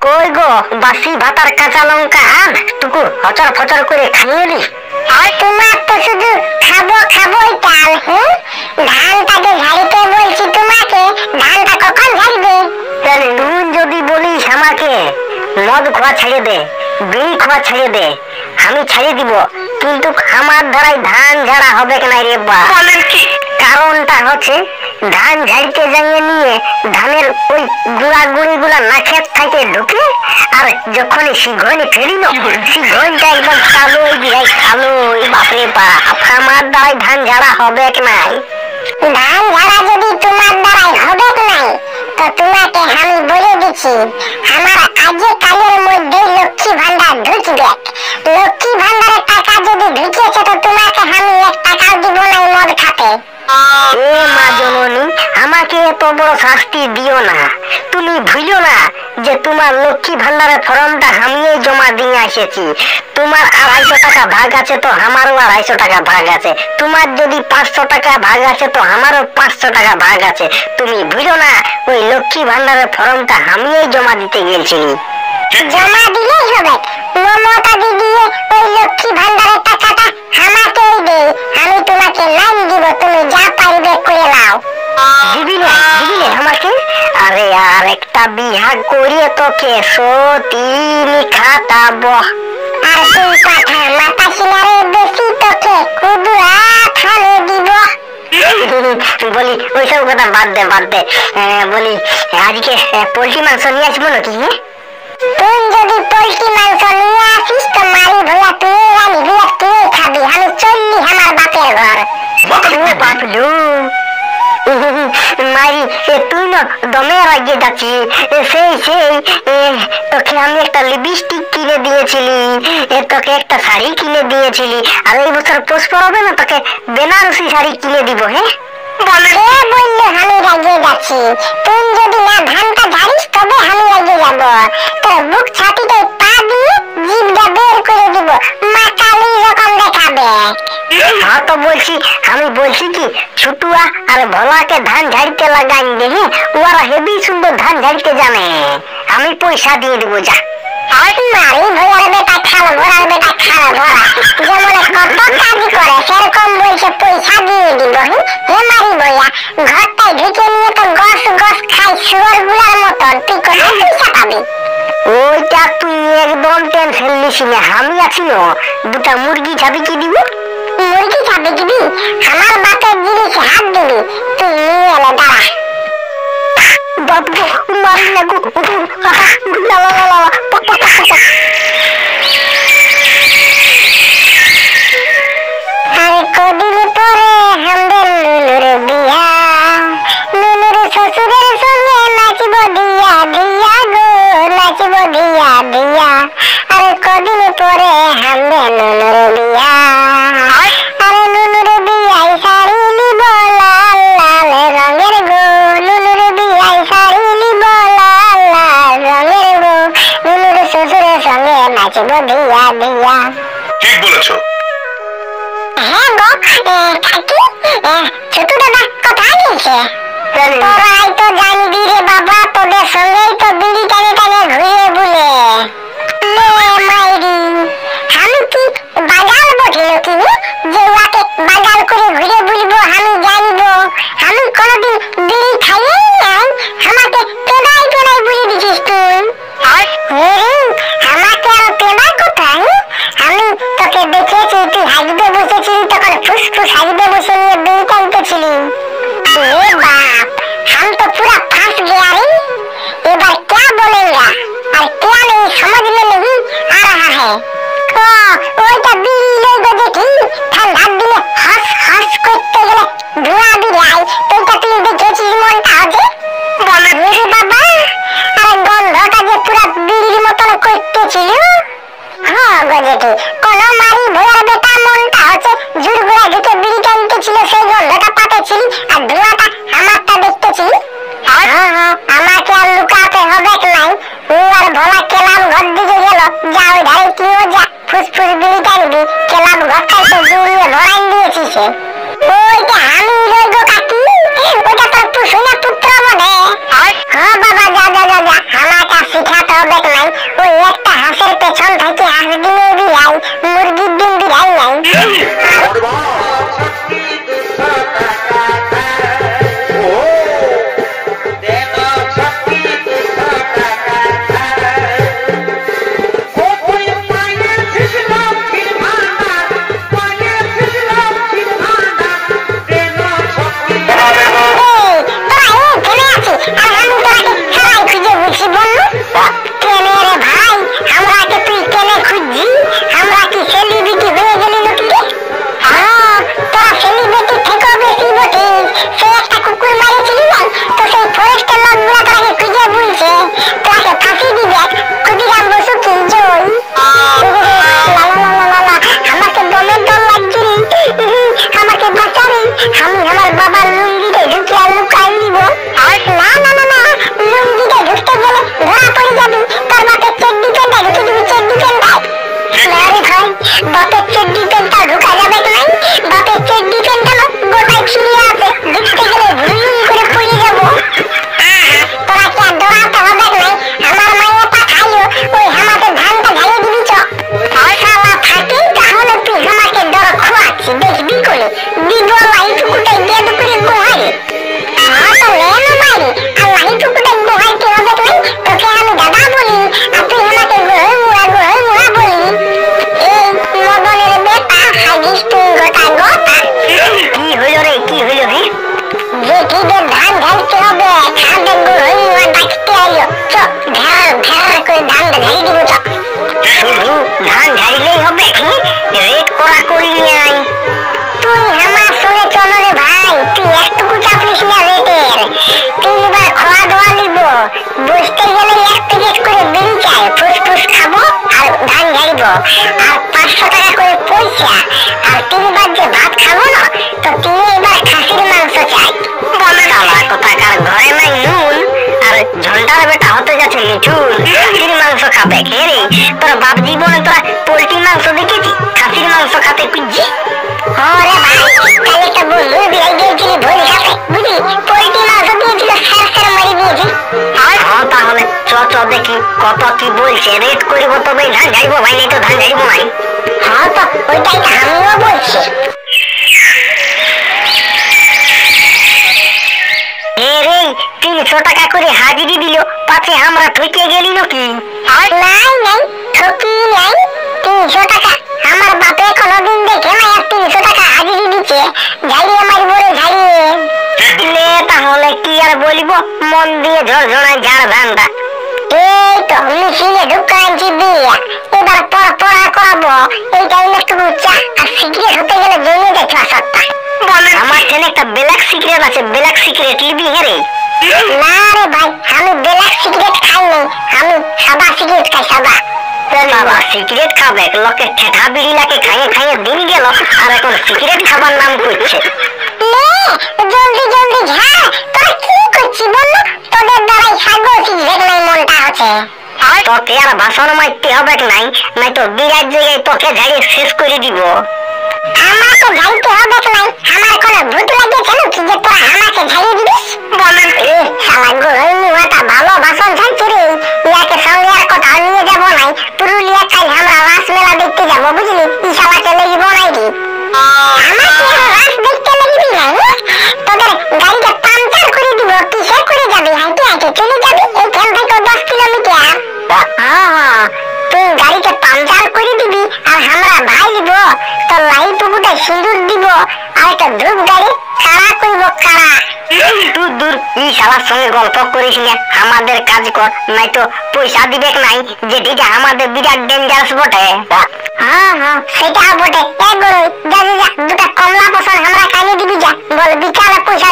কই গো বাসি ভাতার কাঁচা লঙ্কা আন টুকু হচর ফচর করে খাইয়ে নি। আর তোমার তো শুধু খাবো খাবোই চাল। ধানটাকে ঝাড়িতে বলছি তোমাকে, ধানটা কখন ঝাড়বে? নুন যদি বলিস আমাকে মদ খাওয়া ছেড়ে দে, বিড়ি খাওয়া ছেড়ে দে, আমি ছেড়ে দিব, কিন্তু আমার দ্বারাই ধান ঝাড়া হবে না রে বা। কারণটা হচ্ছে ধান ঝাড়তে যাইয়ে নিয়ে ধানের ওই গুড়া গুড়ি গুলা নাকের থেকে ঢুকে আর যখনই শিঘনে ফেলিল শিঘনটা একদম কালো কালো বাপরে বাপ, আমার দ্বারাই ধান ঝাড়া হবে নাই। ধান ঝাড়া যদি তোমার দ্বারাই হবে নাই তো তোমাকে আমি বলে দিচ্ছি, আমার আজে কালের মধ্যে লক্ষ্মী ভান্ডার ঢুকবে। লক্ষ্মী ভান্ডারের টাকা যদি ঢুকেছে তো তোমাকে আমি 1 টাকাও দিব না মদ খাতে। এ মা জননী, আমাকে এত বড় শাস্তি দিও না। তুমি ভুলো না যে তোমার লক্ষ্মী ভান্ডারের ফর্মটা আমিই জমা দিয়ে এসেছি। তোমার 250 টাকা ভাগ আছে তো আমারও 250 টাকা ভাগ আছে, তোমার যদি 500 টাকা ভাগ আছে তো আমারও 500 টাকা ভাগ আছে। তুমি ভুলো না ওই লক্ষ্মী ভান্ডারের ফর্মটা আমিই জমা দিতে গেছিলি। জমা দিলেই হবে, মমতা দিদি ওই লক্ষ্মী ভান্ডারের টাকাটা আমাকেই দে, আমি তোমাকে লাইন দিব, তুমি যা পারবে করে নাও। দিবি না আমাকে? আরে আর একটা বিহা করিয়ে তোকে সতীন খাটাবো। আর তুই পাঠা মাথা সিনারে বেশি তোকে কুদুয়া খালে দিব। বলি ওইসব কথা বাদ দে। বলি আজকে পোল্ট্রি মাংস নিয়ে আসবো নাকি? তুই যদি পোল্ট্রি মাংস নিয়ে আসিস তো মারি ভইয়া তুই রানি ভইয়া তুই খাবি, আমি চললি আমার বাপের ঘর। বাপলু মারি তুই না দমে রাগিয়ে যাচ্ছিস। সেই তোকে আমি একটা লিপস্টিক কিনে দিয়েছিলি, তোকে একটা শাড়ি কিনে দিয়েছিলি, আর এই বছর পৌষ পরবে না তোকে বেনারসি শাড়ি কিনে দিব। হ্যাঁ বললে আমি রাগিয়ে যাচ্ছি, তুই যদি না ধানটা ঝাড়িস তবে আমি রাগিয়ে যাব। তোর বুক ছাতিতে পা দিয়ে জিভটা বের করে দিব, মাকালি রকম দেখাবে। হ্যাঁ তো আমি বলছি কি ছুটুয়া আর ভোলাকে ধান ঝাড়তে লাগাই দে। হ্যাঁ ওরা হেবি সুন্দর ধান ঝাড়তে জানে, আমি পয়সা দিয়ে দেবো যা। মারি ভয়ার বেটা খালো ঘোড়ার বেটা খালো ঘোড়া, যেমন কত কাজ করে সেরকম বলছে পয়সা দিয়ে দিব। হে মারি ভয়া, ঘরটায় ঢুকে নিয়ে তো গস গস খাই শুয়োর গুলার মতন, তুই কোথায় পয়সা পাবি? ওইটা তুই একদম টেনশন নিস না, আমি আছি না। 2টা মুরগি ছাবি কি দিব? মুরগি খাবি দিবি? আমার বাপের জিনিস হাত দিবি, তুই নিয়ে এলে দাঁড়া। বাবু মারি না গো, আরে কদিন পরে আমাদের নুনুর বিয়া, নুনুর শ্বশুরের সঙ্গে নাচব দিয়া দিয়া গো, নাচব দিয়া দিয়া। আরে কদিন পরে আমাদের নুনুর বিয়া, আরে নুনুর বিয়ায় শাড়ি নিব লাল লাল রঙের গো, নুনুর বিয়ায় শাড়ি নিব লাল লাল রঙের গো, নুনুর শ্বশুরের সঙ্গে নাচব দিয়া দিয়া। ঠিক বলেছো। হ্যাঁ গো কাকি, ছোট দাদা কোথায় গেছে? তোরাই তো জানবি রে বাবা, তোদের সঙ্গেই তো বিড়ি টানে টানে ঘুরে বুলে। মাইরি আমি কি বাগাল বঠিল কি যে ওকে বাগাল করে ঘুরে বুলবো? আমি জানবো, আমি কোনোদিন বিড়ি খাইই নাই, আমাকে পেদাই পেদাই বুলে দিছিস তুই। আমাকে আর পেদাই কোথায়? আমি তোকে দেখেছি তুই হাসবে বসেছিলি, তখন ফুসফুস হাসবে বসে নিয়ে বিড়ি টানতেছিলি। ए बाप, हम तो पूरा फंस गया रे। एबार क्या बोलेगा और क्या नहीं समझ में नहीं आ रहा है। ওইটা বিড়ি লইব দেখি ঠান্ডার দিনে হস হস করতে গেলে ধোঁয়া বিড়াই, ওইটা তুই দেখেছিস মনটা আছে? বলে রে বাবা, আরে গন্ধটা যে পুরা বিড়ির মতন করতেছিল। হ্যাঁ গজেটি কোন মারি ভয়ার বেটা মনটা হচ্ছে জুরগুড়া ঢুকে বিড়ি টানতেছিল, সেই গন্ধটা পাতেছিলি আর ধোঁয়াটা আমারটা দেখতেছিলি। আমাকে আর লুকাতে হবে নাই, ও আর ভোলা কেলাম ঘর দিকে গেল, যা ওই ধারে কিও যা ফুসফুস বিড়ি টানবি, কেলাম ঘরটাই তো জুড়িয়ে ভরাই দিয়েছিস। ওইটা আমি রইব কাকি, ওইটা তোর পুষুনা পুত্র মনে। হ্যাঁ বাবা যা যা যা যা, আমাকে শিখাতে হবে নাই ওই একটা হাঁসের পেছন থেকে হাঁস ডিমে দিলাই মুরগির ডিম দিলাই নাই আর 500 টাকা করে পয়সা আর 3 বার যে ভাত খাবো না তো 3 বার খাসির মাংস চাই বলে শালা কোথাকার ঘরে নাই নুন আর ঝন্ডার বেটা হতে যাচ্ছে মিঠুন খাসির মাংস খাবে কে রে তোর বাপ জীবনে তোরা পোল্ট্রি মাংস দেখেছি খাসির মাংস খাতে কুজি ওরে ভাই কাল একটা বন্ধু বিলাই দিয়েছিলি ভোজ খাতে বুঝলি পোল্ট্রি মাংস দিয়েছিল স্যার মারি দিয়েছি হ্যাঁ তাহলে চ দেখি কত কি বলছে রেট করব তবে ধান ঝাড়বো ভাই নাই তো ধান ঝাড়বো নাই হ্যাঁ তো ওইটাই তো আমিও বলছি রে 300 টাকা করে হাজিরি দিল পাছে আমরা ঠকে গেলি নাকি নাই ঠকি নাই 300 টাকা আমার বাপে কোনদিন দেখে না 300 টাকা হাজিরি দিচ্ছে ঝাড়িয়ে মারবো রে ঝাড়িয়ে দিলে তাহলে কি আর বলিব মন দিয়ে ঝরঝরায় ঝাড় ধানটা এই তো মেশিনে ঢুকাইছি দিয়া এবার পড়া করাবো এই টাইমে একটু চা আর সিগারেট হতে গেলে জমে যায় 6-7টা আমার ছেলে একটা ব্ল্যাক সিগারেট আছে ব্ল্যাক সিগারেট লিবি হেরে না রে ভাই আমি ব্ল্যাক সিগারেট খাই নাই আমি সাদা সিগারেট খাই সাদা বাবা সিগারেট খাবে লোকে ঠেঠা বিড়ি লাগে খাইয়ে দিন গেল আর এখন সিগারেট খাবার নাম করছে জলদি ঝা তোরা কি করছিস বল তোদের দ্বারাই সাগো সিগারেট নাই মনটা আছে তোকে আর ভাষণ মারতে হবে নাই নাই তো বিরাট জায়গায় তোকে ঝাড়িয়ে শেষ করে দিব আমার তো ঝাড়িতে হবে নাই আমার কোনো ভূত লাগিয়েছে নাকি যে তোরা আমাকে ঝাড়িয়ে দিবি বলেন শালা গোল মুয়াটা ভালো ভাষণ ছাড়ছে রে ইয়াকে সঙ্গে আর কথা নিয়ে যাব নাই পুরুলিয়া কাল আমরা রাস মেলা দেখতে যাব বুঝলি ই শালাকে লাগি বনাই দি আমাকে রাস দেখতে লাগবি না তোদের গাড়িটা পাংচার করে দিব কিসে করে যাবি হাঁটে চলে যাবি এইখান থেকে 10 কিলোমিটার হ্যাঁ তুই গাড়িটা পাংচার করে দিবি আর আমরা ভাই দিব তো লাই পুকুটা সিঁদুর দিব আর একটা ধূপ গাড়ি খাড়া করব খাড়া দূর এই শালার সঙ্গে গল্প করিস না আমাদের কাজ কর নাই তো পয়সা দিবে নাই যেটা আমাদের বিরাট ডেঞ্জারাস বটে হ্যাঁ সেটা বটে এক গরু যা দুটা কমলা পছন্দ আমরা খাইয়ে দিবি যা বল বিকালে পয়সা